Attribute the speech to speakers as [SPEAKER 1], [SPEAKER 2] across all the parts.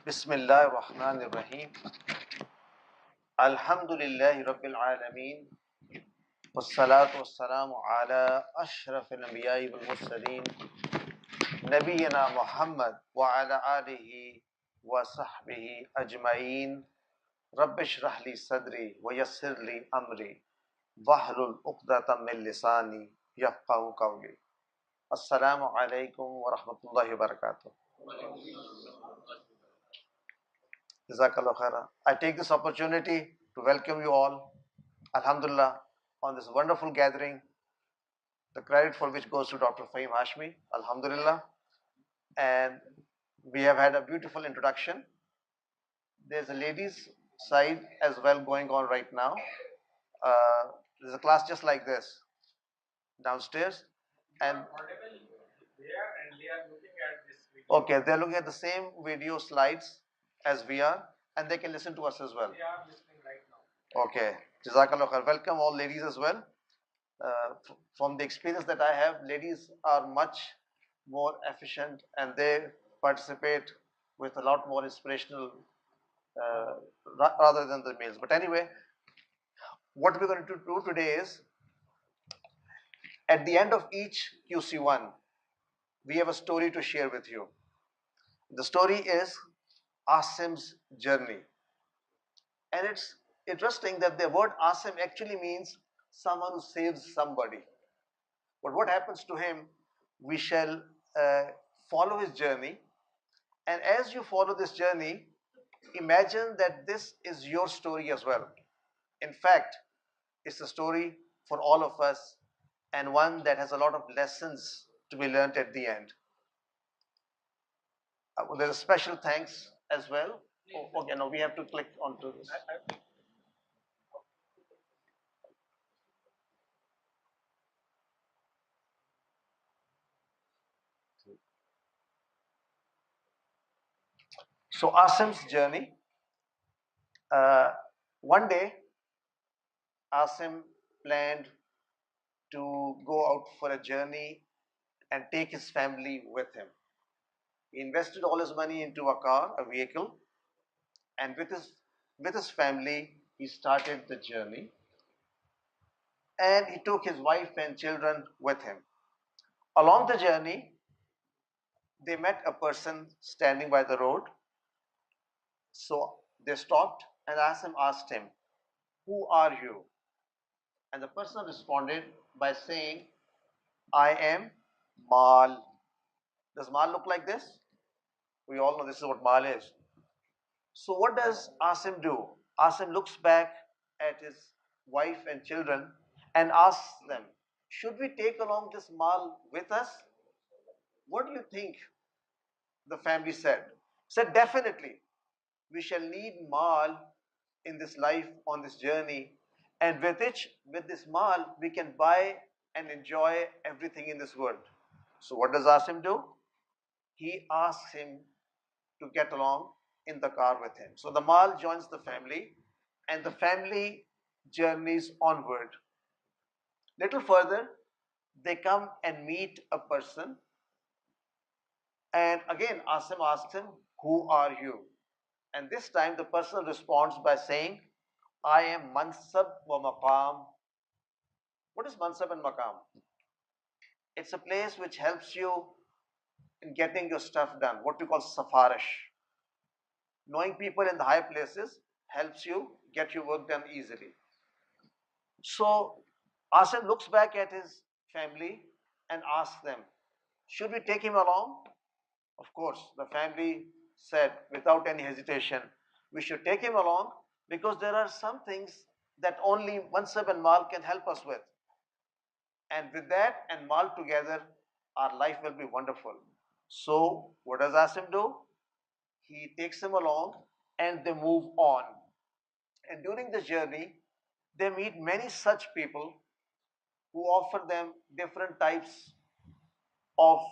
[SPEAKER 1] Bismillahirrahmanirrahim. Alhamdulillahi Rabbil Alameen. Wassalatu wassalamu ala ashrafil anbiya'i wal mursaleen. Nabiyyina Muhammad wa ala alihi wa sahbihi ajma'in. Rabbi shrah li sadri wa yassir li amri. Wahlul uqdatam min lisani yafqahu qawli. Assalamu alaikum wa rahmatullahi wa barakatuh. Jazakallah khairan. I take this opportunity to welcome you all, Alhamdulillah, on this wonderful gathering. The credit for which goes to Dr. Fahim Hashmi, Alhamdulillah. And we have had a beautiful introduction. There's a ladies' side as well going on right now. There's a class just like this downstairs. And okay, they're looking at the same video slides as we are, and they can listen to us as well. Okay, Jazakallah khair. Welcome all ladies as well. From the experience that I have, ladies are much more efficient and they participate with a lot more inspirational rather than the males. But anyway, what we're going to do today is at the end of each QC1, we have a story to share with you. The story is Asim's journey. And it's interesting that the word Asim actually means someone who saves somebody. But what happens to him, we shall follow his journey. And as you follow this journey, imagine that this is your story as well. In fact, it's a story for all of us and one that has a lot of lessons to be learned at the end. There's a special thanks as well. Oh, okay, no, we have to click onto this. So Asim's journey. One day, Asim planned to go out for a journey and take his family with him. He invested all his money into a car, a vehicle, and with his family, he started the journey. And he took his wife and children with him. Along the journey, they met a person standing by the road. So they stopped and Asim asked him, "Who are you?" And the person responded by saying, "I am Mal." Does Mal look like this? We all know this is what Mal is. So what does Asim do? Asim looks back at his wife and children and asks them, "Should we take along this Mal with us?" What do you think the family said? Said, "Definitely. We shall need Mal in this life, on this journey. And with this Mal, we can buy and enjoy everything in this world." So what does Asim do? He asks him to get along in the car with him. So the Mal joins the family and the family journeys onward. Little further, they come and meet a person. And again, Asim asks him, "Who are you?" And this time the person responds by saying, "I am Mansab wa Maqam." What is Mansab and Maqam? It's a place which helps you in getting your stuff done, what we call safarish. Knowing people in the high places helps you get your work done easily. So Asim looks back at his family and asks them, "Should we take him along?" Of course, the family said without any hesitation, "We should take him along because there are some things that only Mansab and Mal can help us with. And with that and Mal together, our life will be wonderful." So, what does Asim do? He takes him along and they move on. And during the journey, they meet many such people who offer them different types of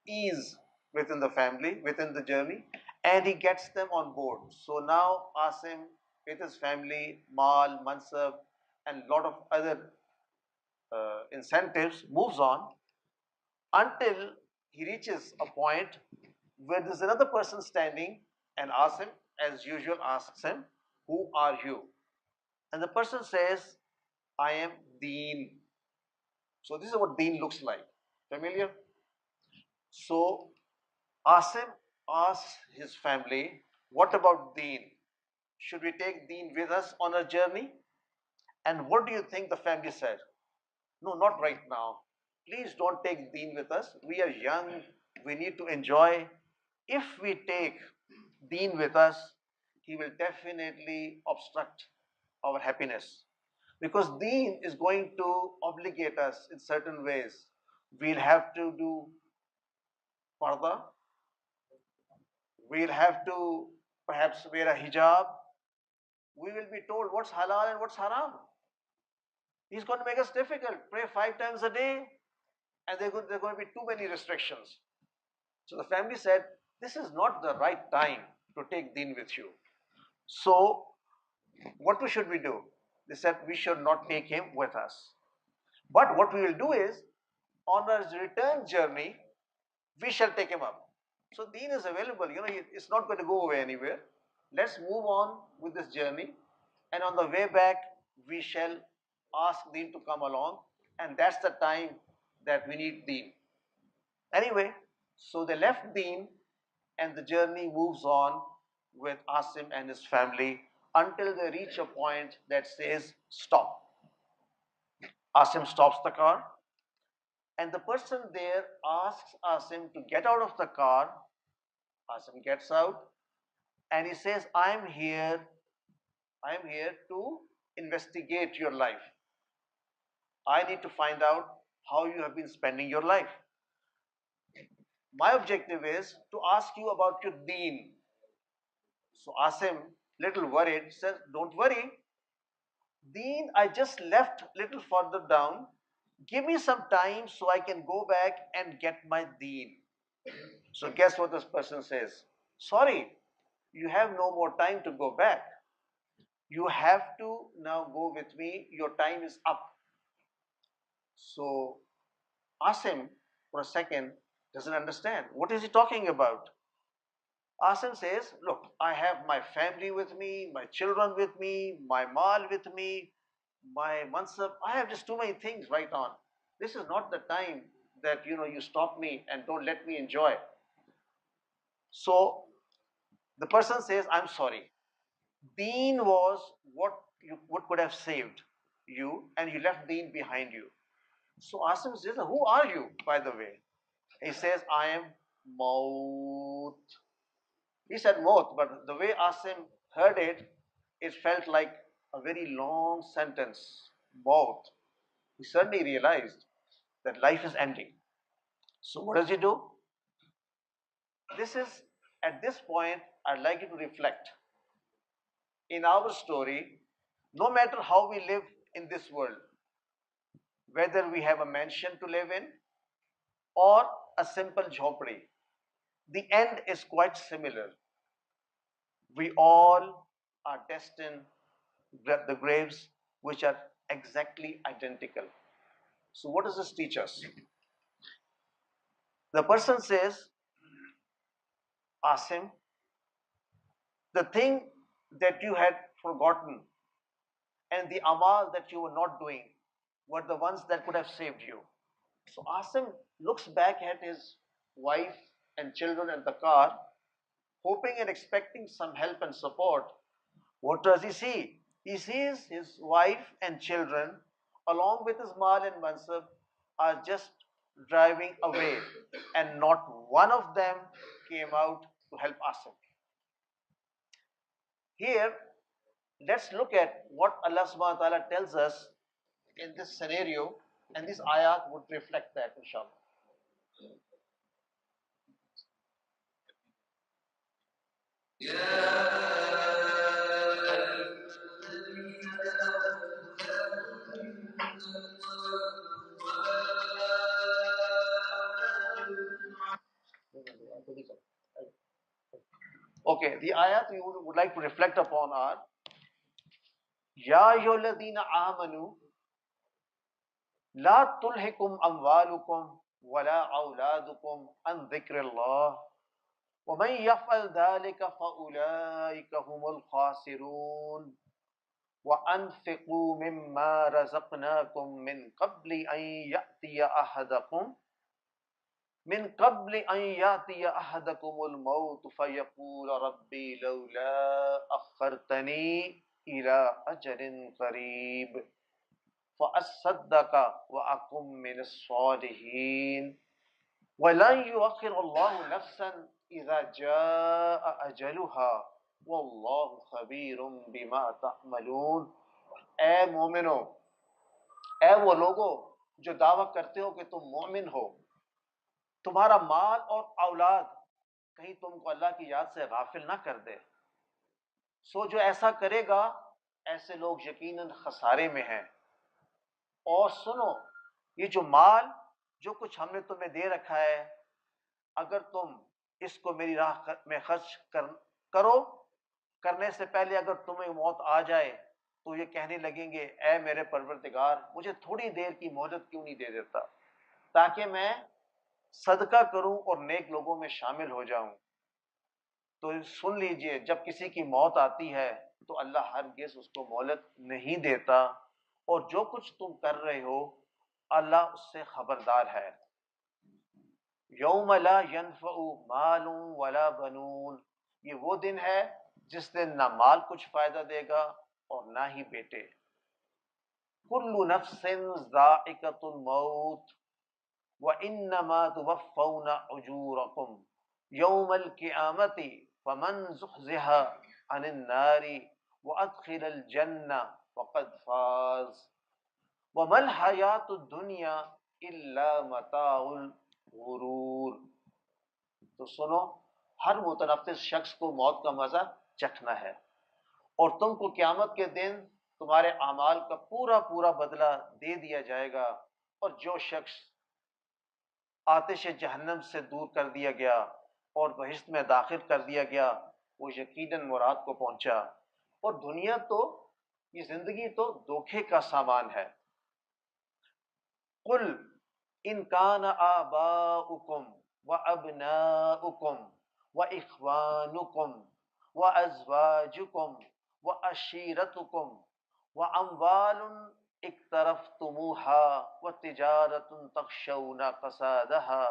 [SPEAKER 1] ease within the family, within the journey, and he gets them on board. So now Asim, with his family, Mal, Mansab, and a lot of other incentives, moves on until he reaches a point where there's another person standing And Asim, as usual, asks him, "Who are you?" And the person says, "I am Deen." So this is what Deen looks like. Familiar? So Asim asks his family, "What about Deen? Should we take Deen with us on our journey?" And what do you think the family said? "No, not right now. Please don't take Deen with us. We are young. We need to enjoy. If we take Deen with us, he will definitely obstruct our happiness. Because Deen is going to obligate us in certain ways. We'll have to do parda, we'll have to perhaps wear a hijab, we will be told what's halal and what's haram. He's going to make us difficult. Pray 5 times a day, and there are going to be too many restrictions." So the family said, "This is not the right time to take Deen with you. So, what should we do?" They said, "We should not take him with us. But what we will do is, on our return journey, we shall take him up." So Deen is available, it's not going to go away anywhere. Let's move on with this journey, and on the way back, we shall ask Deen to come along, and that's the time that we need Deen. Anyway, so they left Deen, and the journey moves on with Asim and his family until they reach a point that says stop. Asim stops the car, and the person there asks Asim to get out of the car. Asim gets out, and he says, I am here to investigate your life. I need to find out how you have been spending your life. My objective is to ask you about your deen." So Asim, little worried, says, "Don't worry. Deen, I just left little further down. Give me some time so I can go back and get my deen." So guess what this person says? "Sorry, you have no more time to go back. You have to now go with me. Your time is up." So Asim, for a second, doesn't understand. What is he talking about? Asim says, "Look, I have my family with me, my children with me, my mal with me, my mansab. I have just too many things right on. This is not the time that you stop me and don't let me enjoy." So the person says, "I'm sorry. Deen was what could have saved you, and you left Deen behind you." So Asim says, "Who are you, by the way?" He says, "I am Maut." He said Maut, but the way Asim heard it, it felt like a very long sentence. Maut. He suddenly realized that life is ending. So what does he do? This is, at this point, I'd like you to reflect. In our story, no matter how we live in this world, whether we have a mansion to live in or a simple jhopri, the end is quite similar. We all are destined the graves which are exactly identical. So what does this teach us? The person says, Asim, the thing that you had forgotten and the amal that you were not doing were the ones that could have saved you. So Asim looks back at his wife and children in the car, hoping and expecting some help and support. What does he see? He sees his wife and children, along with his mal and mansab, are just driving away, and not one of them came out to help Asim. Here, let's look at what Allah subhanahu wa ta'ala tells us in this scenario, and this ayat would reflect that, inshallah. Okay, the ayat we would like to reflect upon are Ya ayyuhalladhina amanu la tulhikum amwalukum wala auladukum an dhikrillah ومن يفعل ذلك فأولئك هم الخاسرون وأنفقوا مما رزقناكم من قبل أن يأتي أحدكم الموت فيقول ربي لولا أخرتني إلى أجل قريب فأصدق وأكن من الصالحين وَلَن يُؤَخِّرَ اللَّهُ نَفْسًا إِذَا جَاءَ أَجَلُهَا وَاللَّهُ خَبِيرٌ بِمَا تَعْمَلُونَ۔ اے مومنو، اے وہ لوگو جو دعویٰ کرتے ہو کہ تم مومن ہو، تمہارا مال اور اولاد کہیں تم کو اللہ کی یاد سے غافل نہ کر دے۔ سو جو ایسا کرے گا ایسے لوگ یقیناً خسارے میں ہیں۔ اور سنو، یہ جو مال جو کچھ ہم نے تمہیں دے رکھا ہے، اگر تم اس کو میری راہ میں خرچ کرو، کرنے سے پہلے اگر تمہیں موت آ جائے تو یہ کہنے لگیں گے اے میرے پروردگار مجھے تھوڑی دیر کی مہلت کیوں نہیں دے دیتا تاکہ میں صدقہ کروں اور نیک لوگوں میں شامل ہو جاؤں۔ تو سن لیجئے، جب کسی کی موت آتی ہے تو اللہ ہرگز اس کو مہلت نہیں دیتا، اور جو کچھ تم کر رہے ہو اللہ اس سے خبردار ہے۔ یوم لا ینفع مال ولا بنون، یہ وہ دن ہے جس دن نہ مال کچھ فائدہ دے گا اور نہ ہی بیٹے۔ کل نفس ذائقۃ الموت وانما توفون اجورکم یوم القیامۃ فمن زحزح عن النار وادخل الجنہ فقد فاز وما الحیاۃ الدنیا الا متاع غرور۔ تو سنو، ہر متنفس شخص کو موت کا مزہ چکھنا ہے، اور تم کو قیامت کے دن تمہارے اعمال کا پورا پورا بدلہ دے دیا جائے گا، اور جو شخص آتش جہنم سے دور کر دیا گیا اور بہشت میں داخل کر دیا گیا وہ یقیناً مراد کو پہنچا۔ اور دنیا تو، یہ زندگی تو دھوکے کا سامان ہے۔ قل ان کان آباؤکم وابناؤکم واخوانکم وازواجکم وعشیرتکم واموال اقترفتموها وتجارۃ تخشون کسادها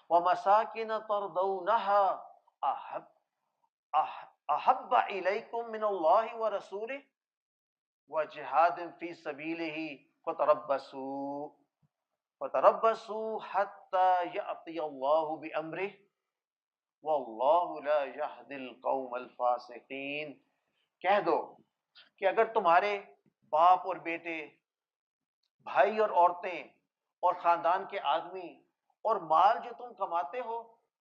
[SPEAKER 1] ومساکن ترضونها احب الیکم من اللہ ورسولہ وجہاد فی سبیلہ فتربصوا حتی یأتی اللہ بامرہ واللہ لا یہدی القوم الفاسقین۔ کہہ دو کہ اگر تمہارے باپ اور بیٹے، بھائی اور عورتیں اور خاندان کے آدمی اور مال جو تم کماتے ہو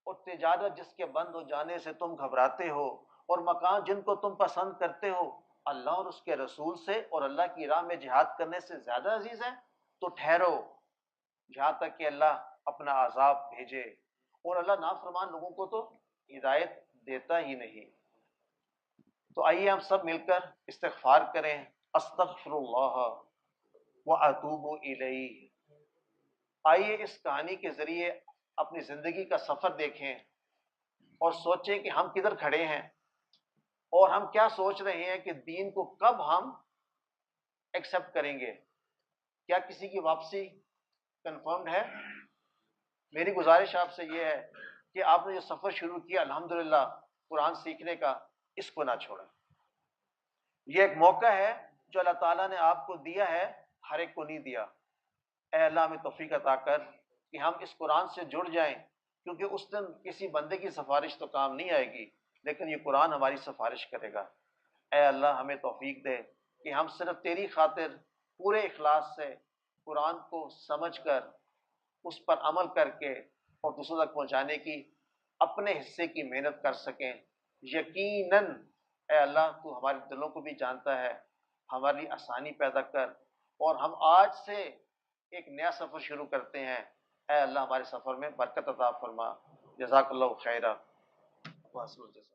[SPEAKER 1] اور تجارت جس کے بند ہو جانے سے تم گھبراتے ہو اور مکان جن کو تم پسند کرتے ہو اللہ اور اس کے رسول سے اور اللہ کی راہ میں جہاد کرنے سے زیادہ عزیز ہے، تو ٹھہرو یہاں تک کہ اللہ اپنا عذاب بھیجے، اور اللہ نافرمان لوگوں کو تو ہدایت دیتا ہی نہیں۔ تو آئیے ہم سب مل کر استغفار کریں، استغفر اللہ واتوب الیہ۔ آئیے اس کہانی کے ذریعے اپنی زندگی کا سفر دیکھیں اور سوچیں کہ ہم کدھر کھڑے ہیں اور ہم کیا سوچ رہے ہیں کہ دین کو کب ہم ایکسپٹ کریں گے۔ کیا کسی کی واپسی کنفرمڈ ہے؟ میری گزارش آپ سے یہ ہے کہ آپ نے جو سفر شروع کیا الحمدللہ قرآن سیکھنے کا، اس کو نہ چھوڑیں۔ یہ ایک موقع ہے جو اللہ تعالیٰ نے آپ کو دیا ہے، ہر ایک کو نہیں دیا۔ اے اللہ ہمیں توفیق عطا کر کہ ہم اس قرآن سے جڑ جائیں، کیونکہ اس دن کسی بندے کی سفارش تو کام نہیں آئے گی لیکن یہ قرآن ہماری سفارش کرے گا۔ اے اللہ ہمیں توفیق دے کہ ہم صرف تیری خاطر پورے اخلاص سے قرآن کو سمجھ کر اس پر عمل کر کے اور دوسروں تک پہنچانے کی اپنے حصے کی محنت کر سکیں۔ یقیناً اے اللہ تو ہمارے دلوں کو بھی جانتا ہے، ہماری آسانی پیدا کر، اور ہم آج سے ایک نیا سفر شروع کرتے ہیں۔ اے اللہ ہمارے سفر میں برکت عطا فرما۔ جزاک اللہ خیرہ۔